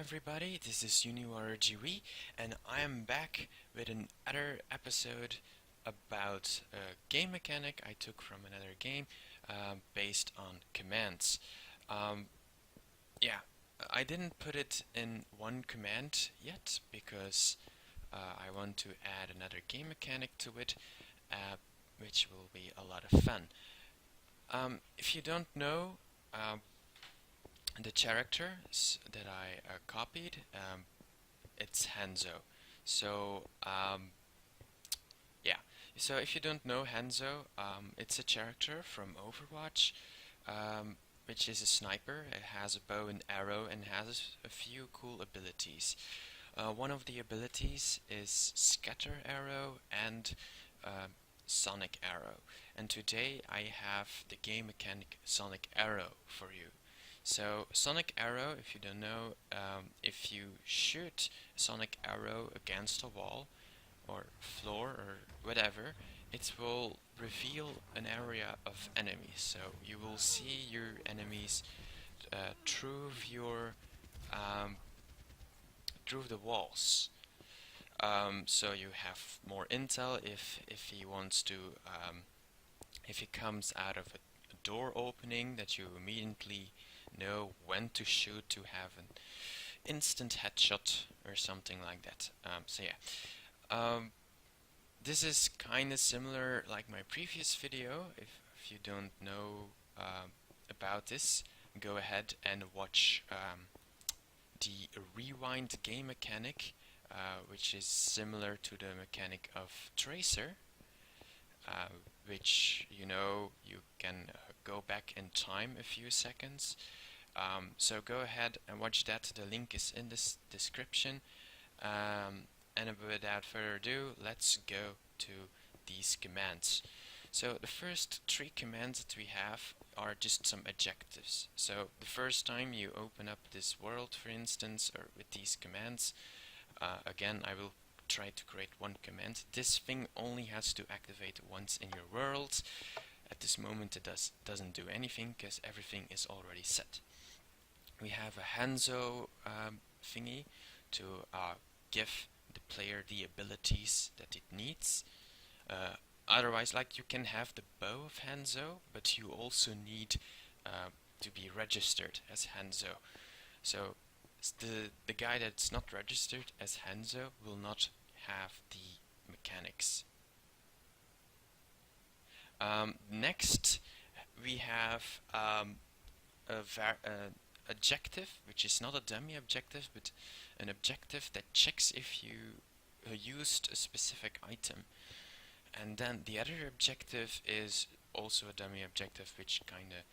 everybody, this is uniwarriorJW and I am back with another episode about a game mechanic I took from another game based on commands. Um, yeah, I didn't put it in one command yet because I want to add another game mechanic to it, uh, which will be a lot of fun. If you don't know, the character that I copied, it's Hanzo. So yeah, so if you don't know Hanzo, it's a character from Overwatch, which is a sniper. It has a bow and arrow and has a few cool abilities. One of the abilities is Scatter Arrow and uh, Sonic Arrow. And today I have the game mechanic Sonic Arrow for you. So Sonic Arrow, if you don't know, if you shoot Sonic Arrow against a wall or floor or whatever, it will reveal an area of enemies. So you will see your enemies through your um, through the walls. So you have more intel if he wants to if he comes out of a door opening that you immediately know when to shoot to have an instant headshot or something like that. So yeah, this is kind of similar like my previous video. If you don't know about this, go ahead and watch the rewind game mechanic, which is similar to the mechanic of Tracer, which you can go back in time a few seconds. So go ahead and watch that. The link is in this description. And without further ado, let's go to these commands. So the first three commands that we have are just some adjectives. So the first time you open up this world, for instance, or with these commands, again I will try to create one command. This thing only has to activate once in your world. At this moment it doesn't do anything because everything is already set. We have a Hanzo thingy to give the player the abilities that it needs. Otherwise, like, you can have the bow of Hanzo, but you also need to be registered as Hanzo. So the guy that's not registered as Hanzo will not have the mechanics. Next, we have a objective, which is not a dummy objective, but an objective that checks if you used a specific item. And then the other objective is also a dummy objective, which kinda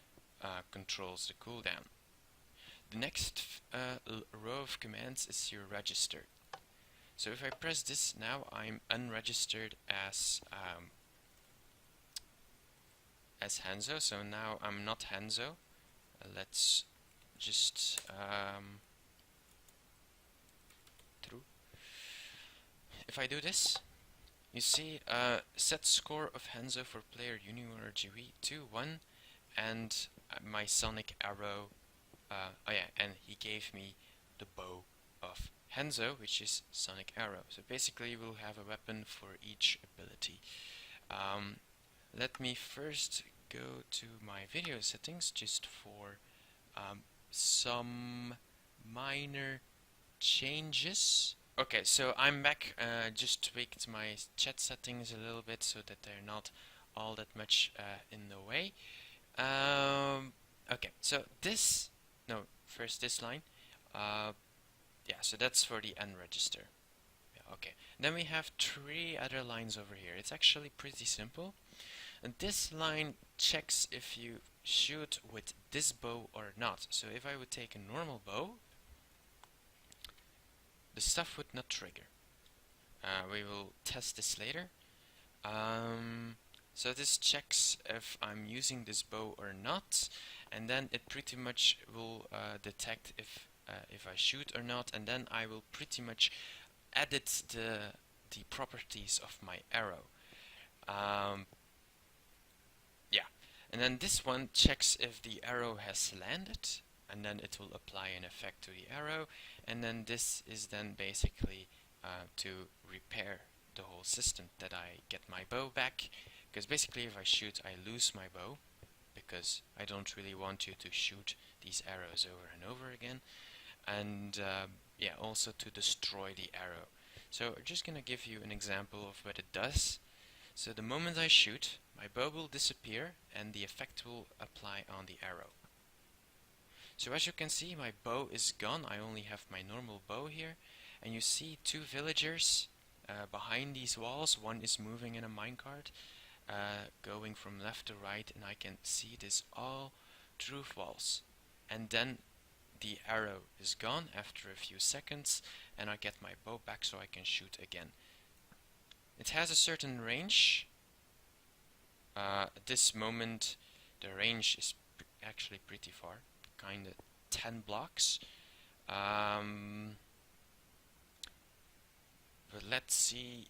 controls the cooldown. The next row of commands is your register. So if I press this now, I'm unregistered as Hanzo. So now I'm not Hanzo. Let's just through. If I do this, you see set score of Hanzo for player uniwarriorJW 2-1, and my Sonic Arrow. Oh yeah, and he gave me the bow of Hanzo, which is Sonic Arrow. So basically we'll have a weapon for each ability. Let me first go to my video settings just for some minor changes. Okay, so I'm back. Just tweaked my chat settings a little bit so that they're not all that much in the way. Okay, so first this line. Yeah, so that's for the unregister. Yeah, okay, then we have three other lines over here. It's actually pretty simple. And this line checks if you shoot with this bow or not. So if I would take a normal bow, the stuff would not trigger. We will test this later. So this checks if I'm using this bow or not, and then it pretty much will detect if I shoot or not, and then I will pretty much edit the properties of my arrow. Yeah, and then this one checks if the arrow has landed, and then it will apply an effect to the arrow, and then this is then basically to repair the whole system, that I get my bow back, because basically if I shoot I lose my bow, because I don't really want you to shoot these arrows over and over again, and yeah, also to destroy the arrow. So I'm just gonna give you an example of what it does. So the moment I shoot, my bow will disappear and the effect will apply on the arrow. So as you can see, my bow is gone. I only have my normal bow here, and you see two villagers behind these walls. One is moving in a minecart, going from left to right, and I can see this all through walls. And then the arrow is gone after a few seconds, and I get my bow back so I can shoot again. It has a certain range. At this moment the range is actually pretty far, kinda 10 blocks. But let's see,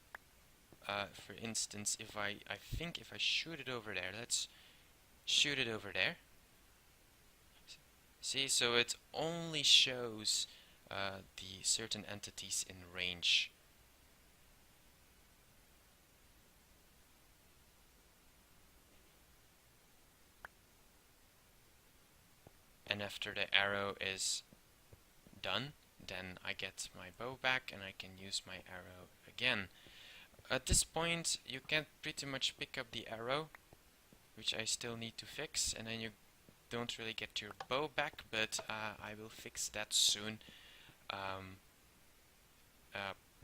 for instance, if I think if I shoot it over there, let's shoot it over there. See, so it only shows the certain entities in range. And after the arrow is done, then I get my bow back and I can use my arrow again. At this point you can pretty much pick up the arrow, which I still need to fix, and then you don't really get your bow back, but I will fix that soon,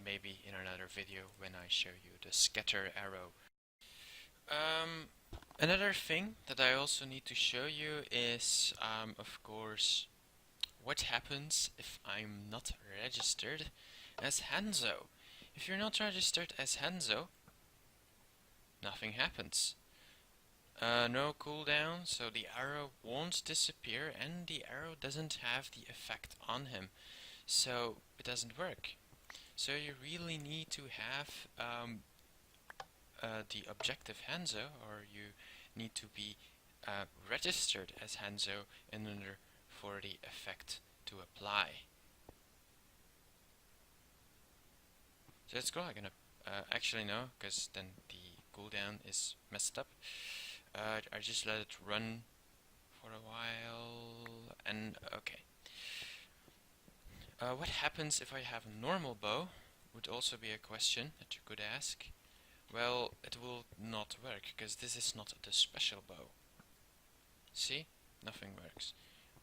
maybe in another video when I show you the scatter arrow. Another thing that I also need to show you is, of course, what happens if I'm not registered as Hanzo. If you're not registered as Hanzo, nothing happens. No cooldown, so the arrow won't disappear, and the arrow doesn't have the effect on him, so it doesn't work. So you really need to have the objective Hanzo, or you need to be registered as Hanzo in order for the effect to apply. So let's go. I'm gonna actually no, because then the cooldown is messed up. I just let it run for a while, and okay. What happens if I have a normal bow? Would also be a question that you could ask. Well, it will not work, because this is not the special bow. See? Nothing works.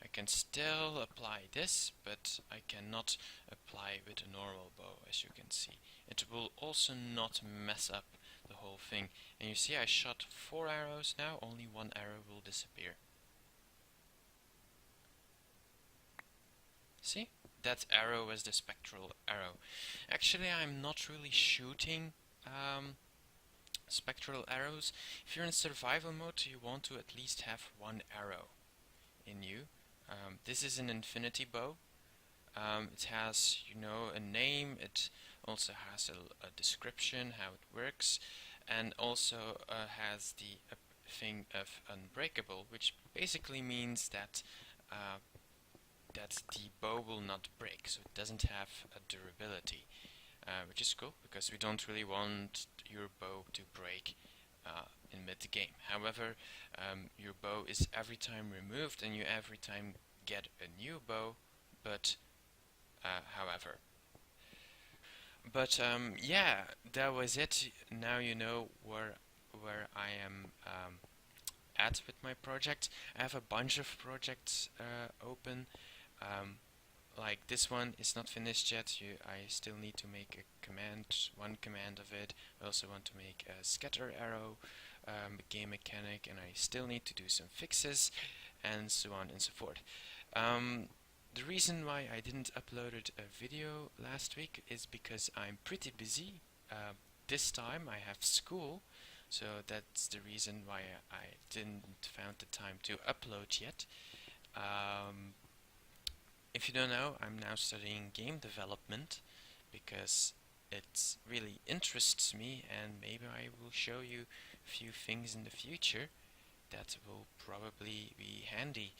I can still apply this, but I cannot apply with a normal bow, as you can see. It will also not mess up the whole thing. And you see I shot 4 arrows now, only 1 arrow will disappear. See? That arrow was the Spectral Arrow. Actually, I'm not really shooting Spectral Arrows. If you're in survival mode, you want to at least have 1 arrow in you. This is an infinity bow. It has, you know, a name. It also has a description, how it works, and also has the thing of unbreakable, which basically means that that the bow will not break, so it doesn't have a durability, which is cool because we don't really want your bow to break in mid-game. However, your bow is every time removed and you every time get a new bow, but yeah, that was it. Now you know where I am at with my project. I have a bunch of projects open. Like this one is not finished yet. I still need to make a command, one command of it. I also want to make a scatter arrow game mechanic, and I still need to do some fixes, and so on and so forth. The reason why I didn't upload a video last week is because I'm pretty busy. This time I have school, so that's the reason why I didn't found the time to upload yet. If you don't know, I'm now studying game development because it really interests me, and maybe I will show you a few things in the future that will probably be handy.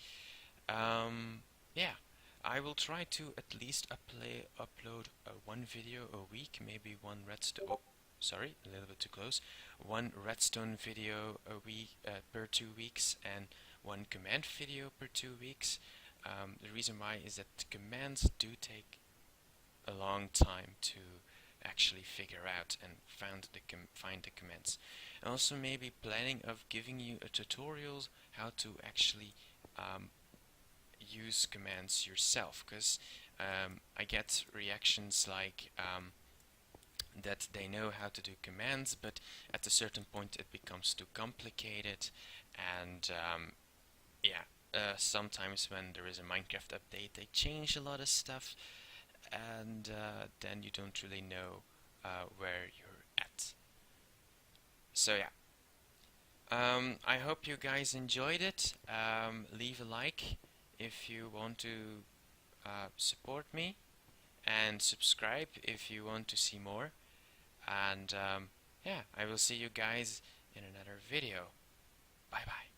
yeah, I will try to at least upload one video a week, maybe one redstone. Oh, sorry, a little bit too close. One redstone video a week per 2 weeks, and one command video per 2 weeks. The reason why is that the commands do take a long time to actually figure out and find the commands. And also maybe planning of giving you a tutorials how to actually use commands yourself, because I get reactions like that they know how to do commands, but at a certain point it becomes too complicated, and yeah, sometimes when there is a Minecraft update they change a lot of stuff, and then you don't really know where you're at. So yeah, I hope you guys enjoyed it. Leave a like if you want to support me, and subscribe if you want to see more. And yeah, I will see you guys in another video. Bye bye.